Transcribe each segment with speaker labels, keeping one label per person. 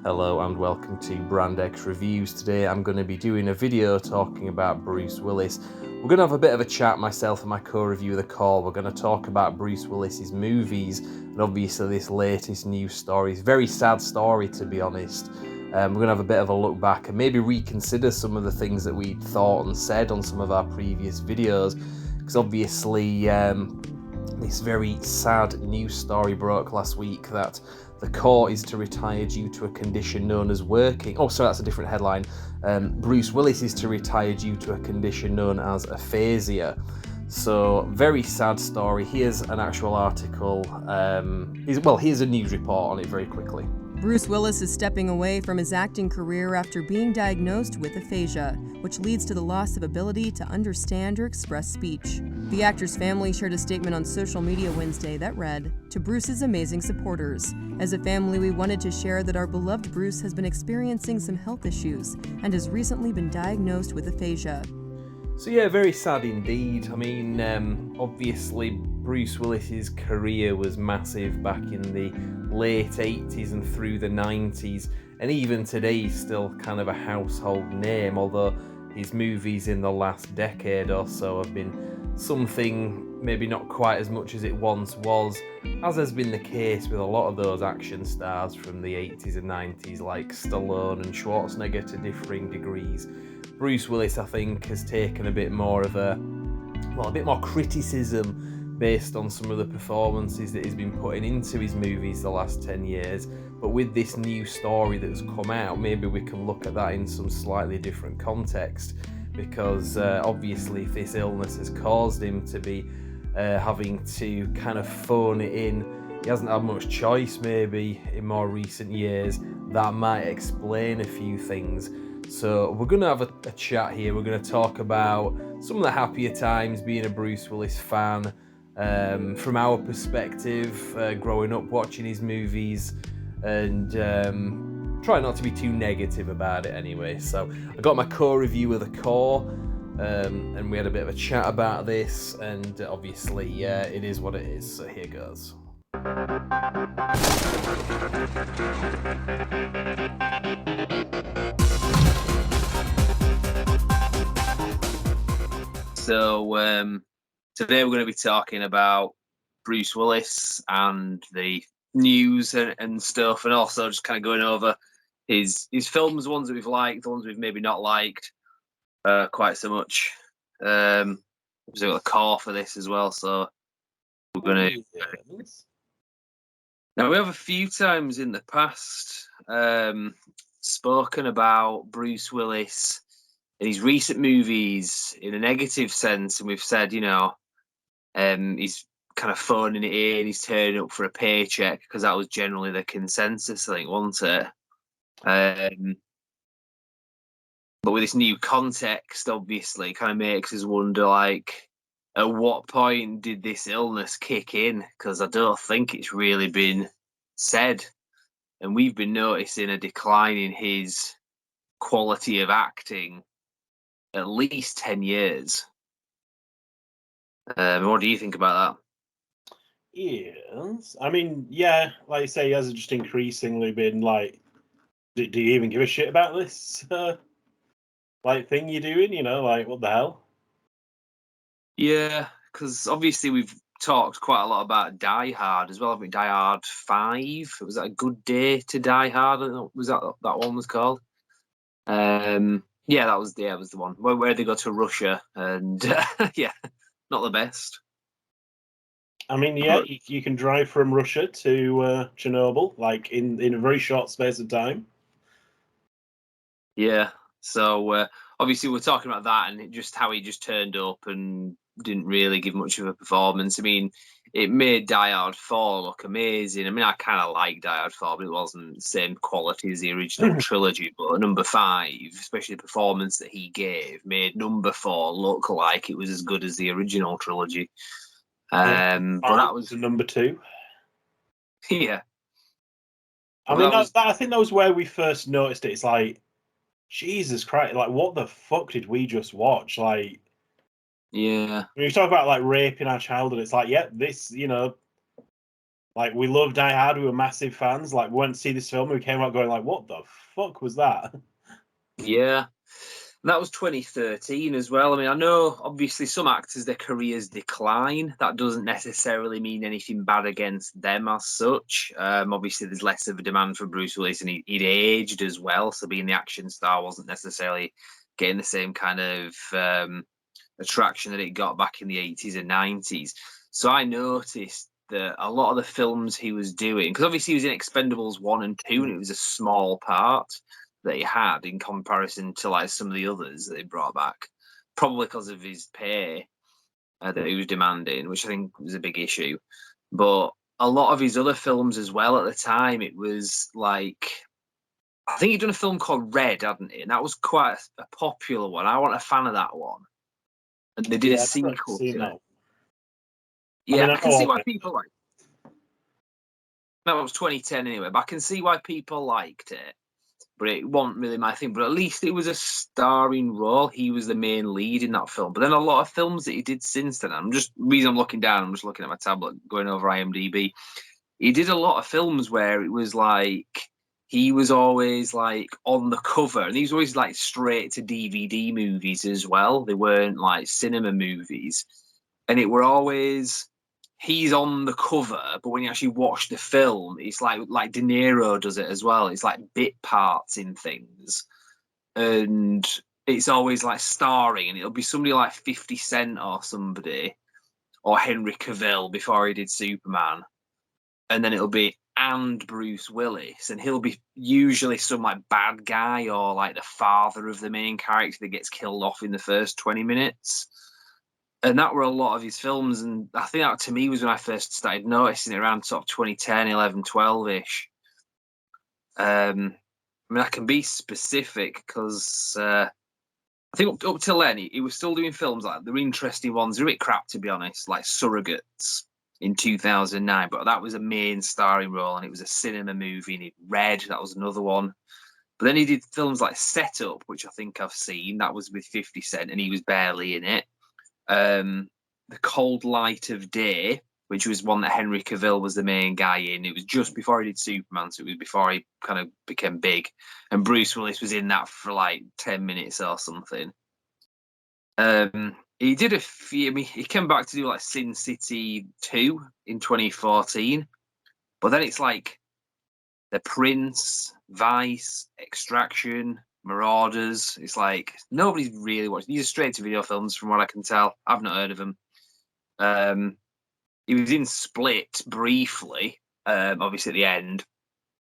Speaker 1: Hello and welcome to Brand X Reviews. Today I'm going to be doing a video talking about Bruce Willis. We're going to have a bit of a chat, myself and my co-reviewer, The Call. We're going to talk about Bruce Willis's movies and obviously this latest news story. It's a very sad story, to be honest. We're going to have a bit of a look back and maybe reconsider some of the things that we thought and said on some of our previous videos, because obviously this very sad news story broke last week that the court is to retire due to a condition known as working. Oh, sorry, that's a different headline. Bruce Willis is to retire due to a condition known as aphasia. So, very sad story. Here's an actual article. Here's a news report on it very quickly.
Speaker 2: Bruce Willis is stepping away from his acting career after being diagnosed with aphasia, which leads to the loss of ability to understand or express speech. The actor's family shared a statement on social media Wednesday that read, "To Bruce's amazing supporters. As a family, we wanted to share that our beloved Bruce has been experiencing some health issues and has recently been diagnosed with aphasia."
Speaker 1: So yeah, very sad indeed. I mean, obviously Bruce Willis's career was massive back in the late 80s and through the 90s, and even today he's still kind of a household name, although his movies in the last decade or so have been something maybe not quite as much as it once was, as has been the case with a lot of those action stars from the 80s and 90s like Stallone and Schwarzenegger to differing degrees. Bruce Willis, I think, has taken a bit more criticism based on some of the performances that he's been putting into his movies the last 10 years. But with this new story that's come out, maybe we can look at that in some slightly different context, because obviously if this illness has caused him to be having to kind of phone it in, he hasn't had much choice maybe in more recent years. That might explain a few things. So we're going to have a chat here. We're going to talk about some of the happier times being a Bruce Willis fan, from our perspective, growing up watching his movies, and try not to be too negative about it anyway. So I got my co-reviewer, The Core, and we had a bit of a chat about this, and obviously it is what it is, so here goes.
Speaker 3: So today we're going to be talking about Bruce Willis and the news and stuff, and also just kind of going over his films, the ones that we've liked, the ones we've maybe not liked quite so much. We've got a call for this as well, so we're going to. Now, we have a few times in the past spoken about Bruce Willis in his recent movies in a negative sense, and we've said, he's kind of phoning it in, he's turning up for a paycheck, because that was generally the consensus, I think, wasn't it? But with this new context, obviously, kind of makes us wonder, like, at what point did this illness kick in? Because I don't think it's really been said, and we've been noticing a decline in his quality of acting at least 10 years. What do you think about that?
Speaker 4: Yes. I mean, yeah, like you say, he has just increasingly been like, do you even give a shit about this thing you're doing? Like, what the hell?
Speaker 3: Yeah, because obviously we've talked quite a lot about Die Hard as well, haven't we? Die Hard 5. Was that A Good Day to Die Hard? Was that one was called? Yeah, that was the one where they go to Russia, and yeah, not the best.
Speaker 4: I mean, yeah, you can drive from Russia to Chernobyl like in a very short space of time.
Speaker 3: Yeah, so obviously we're talking about that and just how he just turned up and didn't really give much of a performance. I mean, it made Die Hard 4 look amazing. I mean, I kind of like Die Hard 4, but it wasn't the same quality as the original trilogy. But number 5, especially the performance that he gave, made number 4 look like it was as good as the original trilogy. But that was
Speaker 4: number 2.
Speaker 3: Yeah.
Speaker 4: I mean, I think that was where we first noticed it. It's like, Jesus Christ, like, what the fuck did we just watch? Like,
Speaker 3: yeah.
Speaker 4: When you talk about like raping our childhood, it's like, yeah, this, Like, we love Die Hard. We were massive fans. Like, we went to see this film. We came out going like, "What the fuck was that?"
Speaker 3: Yeah. And that was 2013 as well. I mean, I know obviously some actors, their careers decline. That doesn't necessarily mean anything bad against them as such. Obviously, there's less of a demand for Bruce Willis, and he'd aged as well. So being the action star wasn't necessarily getting the same kind of attraction that it got back in the 80s and 90s. So I noticed that a lot of the films he was doing, because obviously he was in Expendables 1 and 2, and it was a small part that he had in comparison to like some of the others that they brought back, probably because of his pay that he was demanding, which I think was a big issue. But a lot of his other films as well at the time, it was like, I think he'd done a film called Red, hadn't he? And that was quite a popular one. I wasn't a fan of that one. And they did a
Speaker 4: Yeah, I've never
Speaker 3: sequel
Speaker 4: seen
Speaker 3: to
Speaker 4: that.
Speaker 3: it. Yeah,
Speaker 4: I mean,
Speaker 3: I can
Speaker 4: know
Speaker 3: see
Speaker 4: of
Speaker 3: why
Speaker 4: it.
Speaker 3: people like. That was 2010 anyway, but I can see why people liked it. But it wasn't really my thing. But at least it was a starring role. He was the main lead in that film. But then a lot of films that he did since then, I'm just looking down, I'm just looking at my tablet, going over IMDb. He did a lot of films where it was like he was always like on the cover, and he was always like straight to DVD movies as well. They weren't like cinema movies, and it were always he's on the cover, but when you actually watch the film, it's like De Niro does it as well. It's like bit parts in things, and it's always like starring, and it'll be somebody like 50 Cent or somebody, or Henry Cavill before he did Superman, and then it'll be and Bruce Willis, and he'll be usually some like bad guy or like the father of the main character that gets killed off in the first 20 minutes. And that were a lot of his films, and I think that to me was when I first started noticing it around sort of 2010, 11, 12-ish. I mean, I can be specific because I think up till then he was still doing films like they're interesting ones. They're a bit crap, to be honest, like Surrogates in 2009, but that was a main starring role, and it was a cinema movie. And he Red, that was another one. But then he did films like Set Up, which I think I've seen. That was with 50 Cent, and he was barely in it. The Cold Light of Day, which was one that Henry Cavill was the main guy in. It was just before he did Superman, so it was before he kind of became big. And Bruce Willis was in that for like 10 minutes or something. He did a few. I mean, he came back to do like Sin City 2 in 2014, but then it's like The Prince, Vice, Extraction, Marauders. It's like nobody's really watched. These are straight to video films, from what I can tell. I've not heard of them. He was in Split briefly, obviously at the end.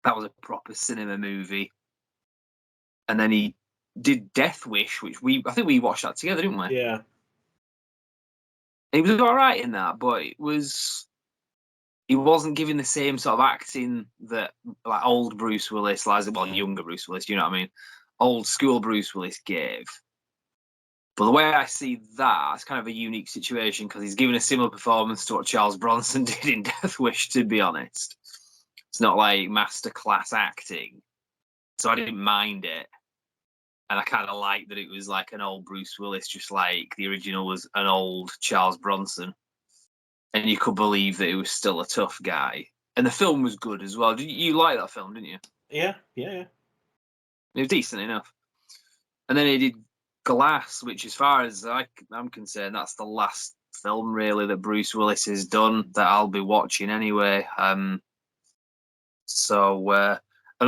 Speaker 3: That was a proper cinema movie. And then he did Death Wish, which I think we watched that together, didn't we?
Speaker 4: Yeah.
Speaker 3: He was all right in that, but he wasn't giving the same sort of acting that like old Bruce Willis, younger Bruce Willis, you know what I mean? Old school Bruce Willis gave. But the way I see that, it's kind of a unique situation because he's given a similar performance to what Charles Bronson did in Death Wish, to be honest. It's not like masterclass acting. So I didn't mind it. And I kind of liked that it was like an old Bruce Willis, just like the original was an old Charles Bronson. And you could believe that he was still a tough guy. And the film was good as well. You like that film, didn't you?
Speaker 4: Yeah.
Speaker 3: It was decent enough. And then he did Glass, which, as far as I'm concerned, that's the last film really that Bruce Willis has done that I'll be watching anyway. And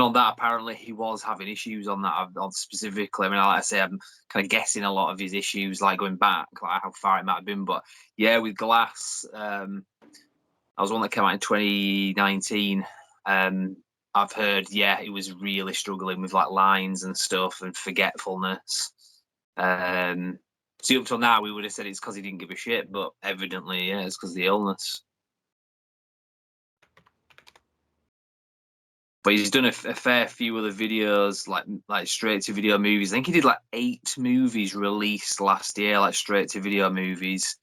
Speaker 3: on that, apparently he was having issues on that. Specifically, I mean, like I say, I'm kind of guessing a lot of his issues, like going back, like how far it might have been. But yeah, with Glass, that was one that came out in 2019. I've heard, he was really struggling with like lines and stuff and forgetfulness. See, up till now, we would have said it's because he didn't give a shit, but evidently, it's because of the illness. But he's done a fair few other videos, like straight to video movies. I think he did like 8 movies released last year, like straight to video movies.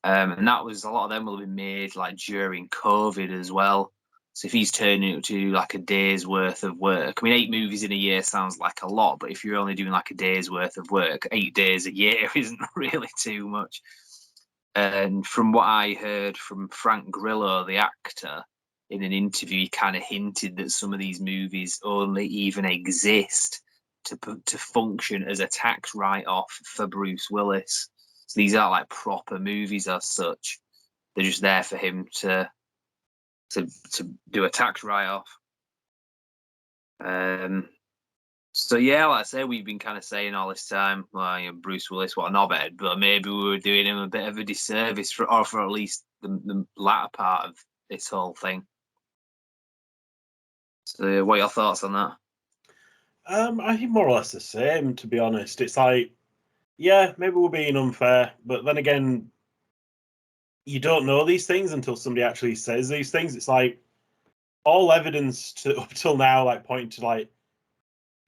Speaker 3: And that was, a lot of them will have been made like during COVID as well. So if he's turning it to like a day's worth of work, I mean, 8 movies in a year sounds like a lot, but if you're only doing like a day's worth of work, 8 days a year isn't really too much. And from what I heard from Frank Grillo, the actor, in an interview, he kind of hinted that some of these movies only even exist to function as a tax write-off for Bruce Willis. So these aren't like proper movies as such. They're just there for him to do a tax write-off. So yeah, like I say, we've been kind of saying all this time, well, Bruce Willis, what a knobhead, but maybe we were doing him a bit of a disservice for at least the latter part of this whole thing. So, what are your thoughts on that?
Speaker 4: I think more or less the same, to be honest. It's like, yeah, maybe we're being unfair, but then again, you don't know these things until somebody actually says these things. It's like all evidence up till now, like pointing to like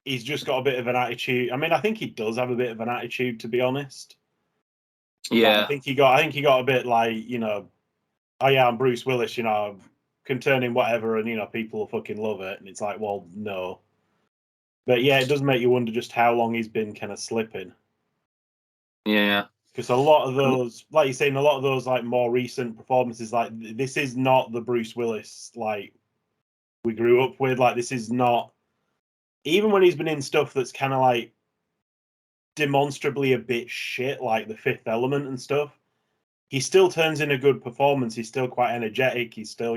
Speaker 4: he's just got a bit of an attitude. I mean, I think he does have a bit of an attitude, to be honest.
Speaker 3: Yeah,
Speaker 4: I think he got a bit like, oh yeah, I'm Bruce Willis, can turn in whatever, and people will fucking love it. And it's like, well, no. But yeah, it does make you wonder just how long he's been kind of slipping.
Speaker 3: yeah,
Speaker 4: Because a lot of those, like you're saying, a lot of those like more recent performances, like this is not the Bruce Willis like we grew up with. Like this is not, even when he's been in stuff that's kind of like demonstrably a bit shit, like The Fifth Element and stuff, he still turns in a good performance. He's still quite energetic. He's still,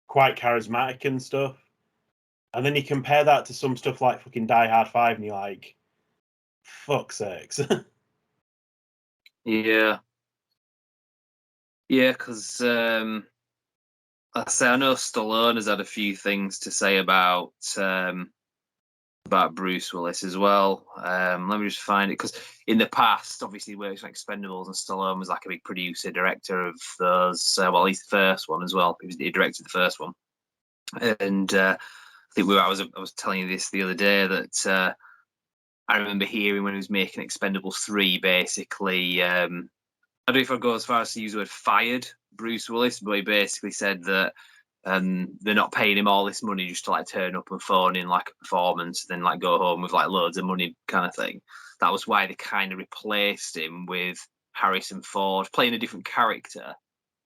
Speaker 4: quite charismatic and stuff. And then you compare that to some stuff like fucking Die Hard 5, and you're like, fuck's sakes.
Speaker 3: yeah, yeah. Because I know Stallone has had a few things to say about Bruce Willis as well. Let me just find it, because in the past, obviously, he works on Expendables, and Stallone was like a big producer, director of those. Well, at least the first one as well. He directed the first one, and I think I was telling you this the other day that I remember hearing when he was making Expendables 3, basically. I don't know if I'd go as far as to use the word fired Bruce Willis, but he basically said that they're not paying him all this money just to like turn up and phone in like a performance, then like go home with like loads of money kind of thing. That was why they kind of replaced him with Harrison Ford playing a different character,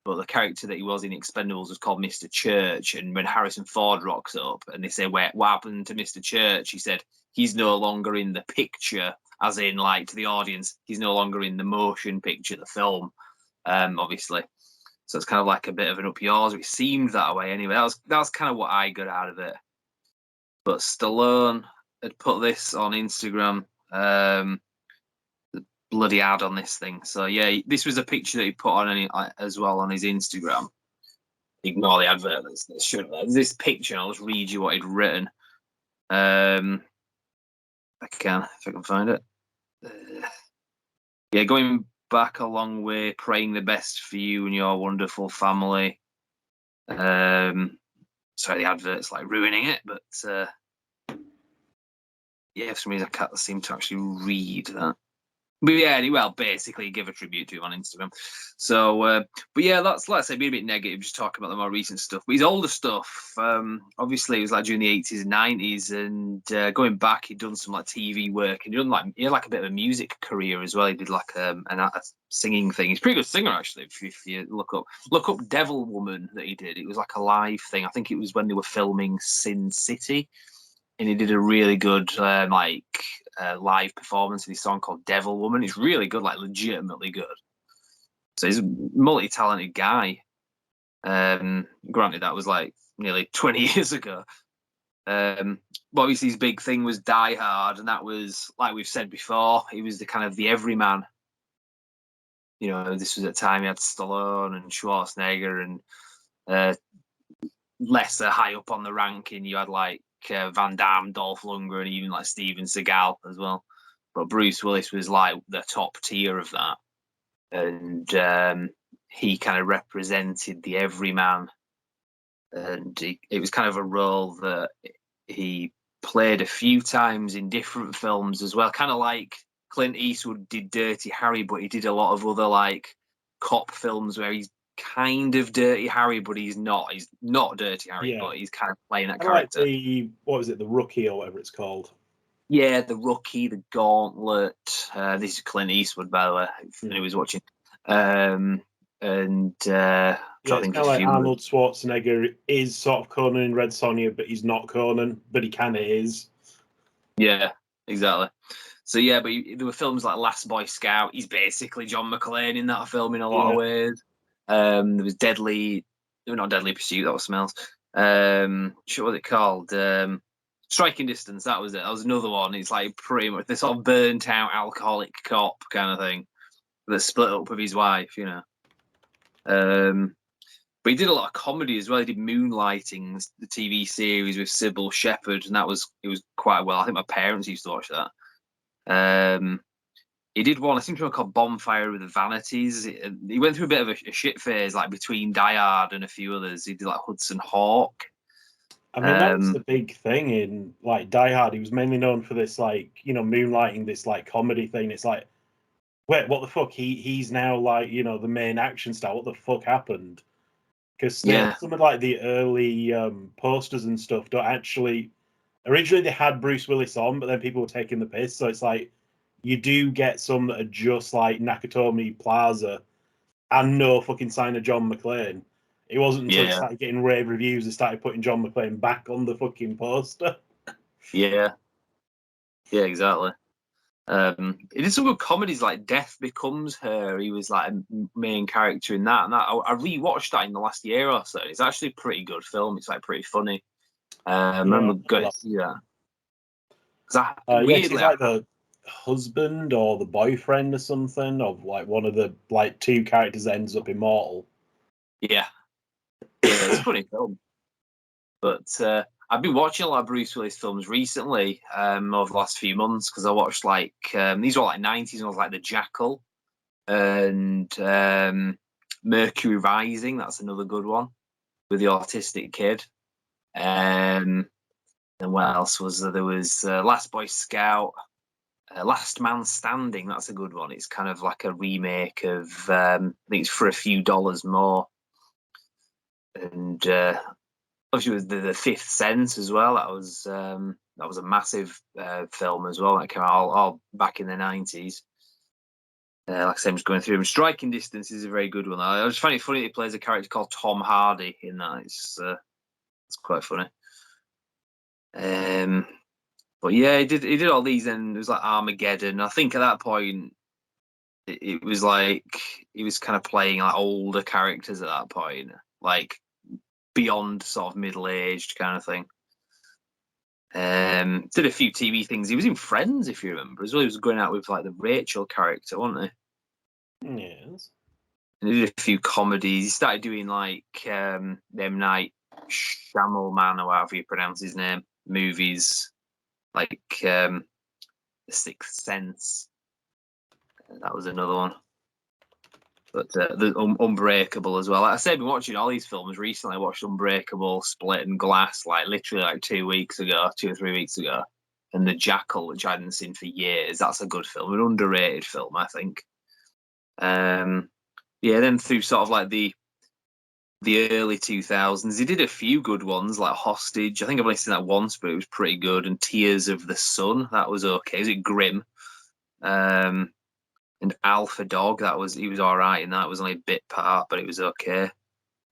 Speaker 3: but the character that he was in Expendables was called Mr. Church. And when Harrison Ford rocks up and they say, what happened to Mr. Church? He said, he's no longer in the picture, as in like to the audience, he's no longer in the motion picture, the film, obviously. So it's kind of like a bit of an up yours. It seemed that way anyway. That was kind of what I got out of it. But Stallone had put this on Instagram, the bloody ad on this thing. So yeah, this was a picture that he put on as well on his Instagram. Ignore the advert. There's this picture. I'll just read you what he'd written. If I can find it. Yeah, going back a long way, praying the best for you and your wonderful family. Sorry, the advert's like ruining it, but yeah, for some reason I can't seem to actually read that. But yeah, anyway, well, basically give a tribute to him on Instagram. So, but yeah, let's say be a bit negative, just talk about the more recent stuff. But his older stuff, obviously, it was like during the 80s and 90s, and going back, he'd done some like TV work, and he had like a bit of a music career as well. He did like a singing thing. He's a pretty good singer actually. If you look up Devil Woman that he did, it was like a live thing. I think it was when they were filming Sin City. And he did a really good live performance of his song called Devil Woman. It's really good, like legitimately good. So he's a multi-talented guy. Granted, that was like nearly 20 years ago. But obviously his big thing was Die Hard, and that was, like we've said before, he was the kind of the everyman. This was at the time he had Stallone and Schwarzenegger and lesser high up on the ranking. You had like Van Damme, Dolph Lundgren, and even like Steven Seagal as well. But Bruce Willis was like the top tier of that, and he kind of represented the everyman. And it was kind of a role that he played a few times in different films as well, kind of like Clint Eastwood did Dirty Harry, but he did a lot of other like cop films where he's kind of Dirty Harry, but he's not. He's not Dirty Harry, but he's kind of playing that character.
Speaker 4: Like the Rookie or whatever it's called.
Speaker 3: Yeah, The Rookie, The Gauntlet. This is Clint Eastwood, by the way, if anyone was watching. And
Speaker 4: Yeah, it's kind of like Arnold Schwarzenegger is sort of Conan in Red Sonja, but he's not Conan, but he kind of is.
Speaker 3: Yeah, exactly. So yeah, but there were films like Last Boy Scout. He's basically John McClane in that film in a lot of ways. There was not Deadly Pursuit. That was Smells. What was it called? Striking Distance. That was it. That was another one. It's like pretty much this sort of burnt out alcoholic cop kind of thing that split up with his wife. But he did a lot of comedy as well. He did Moonlighting, the TV series with Sybil Shepherd, and it was quite well. I think my parents used to watch that. He did one, I think, called Bonfire with the Vanities. He went through a bit of a shit phase, like between Die Hard and a few others. He did like Hudson Hawk.
Speaker 4: I mean, that was the big thing in like Die Hard. He was mainly known for this, like, moonlighting, this like comedy thing. It's like, wait, what the fuck? He's now like, the main action star. What the fuck happened? Because some of like the early posters and stuff don't actually. Originally, they had Bruce Willis on, but then people were taking the piss. So it's like you do get some that are just like Nakatomi Plaza and no fucking sign of John McClane. It wasn't until it started getting rave reviews they started putting John McClane back on the fucking poster.
Speaker 3: Yeah, exactly. He did some good comedies like Death Becomes Her. He was like a main character in that. And I rewatched that in the last year or so. It's actually a pretty good film. It's like pretty funny. I remember going to see that.
Speaker 4: He's like the husband or the boyfriend or something of like one of the like two characters that ends up immortal.
Speaker 3: Yeah, it's a funny film. But I've been watching a lot of Bruce Willis films recently over the last few months because I watched like these were like 90s ones like The Jackal and Mercury Rising. That's another good one with the autistic kid. And what else was there? There was Last Boy Scout, Last Man Standing. That's a good one. It's kind of like a remake of I think it's For a Few Dollars More. And obviously, with the Fifth Sense as well. That was a massive film as well. That came out all back in the 90s. Like I said, I'm just going through them. Striking Distance is a very good one. I just find it funny that he plays a character called Tom Hardy in that. It's quite funny. But yeah, he did all these, and it was like Armageddon. I think at that point, it was like he was kind of playing like older characters at that point, like beyond sort of middle-aged kind of thing. Did a few TV things. He was in Friends, if you remember, as well. He was going out with like the Rachel character, wasn't
Speaker 4: he? Yes.
Speaker 3: And he did a few comedies. He started doing like M. Night Shyamalan, or however you pronounce his name, movies like The Sixth Sense. That was another one. But the Unbreakable as well. Like I said, I've been watching all these films recently. I watched Unbreakable, Split, and Glass like literally like 2 or 3 weeks ago. And The Jackal, which I hadn't seen for years. That's a good film, an underrated film, I think. Then through sort of like the early 2000s, he did a few good ones like Hostage. I think I've only seen that once, but it was pretty good. And Tears of the Sun, that was okay. Was it grim? And Alpha Dog, he was all right in that. It was only a bit part, but it was okay.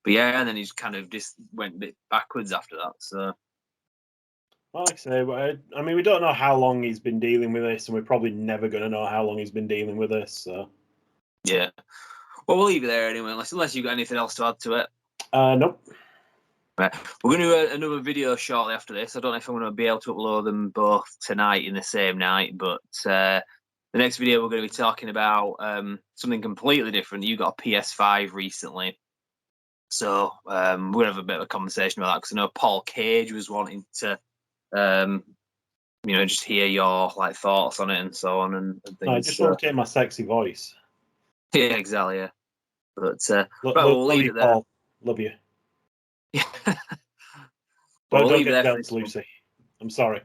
Speaker 3: But yeah, and then he just kind of just went a bit backwards after that. So,
Speaker 4: like I say, I mean, we don't know how long he's been dealing with this, and we're probably never going to know how long he's been dealing with this. So,
Speaker 3: yeah. Well, we'll leave it there anyway, unless you've got anything else to add to it.
Speaker 4: Nope.
Speaker 3: Right. We're going to do another video shortly after this. I don't know if I'm going to be able to upload them both tonight in the same night, but the next video we're going to be talking about something completely different. You got a PS5 recently, so we're going to have a bit of a conversation about that because I know Paul Cage was wanting to, just hear your like thoughts on it and so on and things.
Speaker 4: I just want to hear my sexy voice.
Speaker 3: Yeah, exactly. Yeah, but
Speaker 4: we'll leave it there. Paul. Love you.
Speaker 3: Yeah.
Speaker 4: Don't get jealous, Lucy. I'm sorry.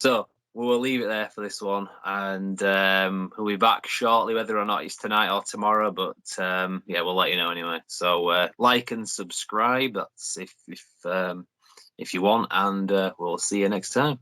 Speaker 3: So we'll leave it there for this one, and we'll be back shortly, whether or not it's tonight or tomorrow. But we'll let you know anyway. So like and subscribe. That's if you want, and we'll see you next time.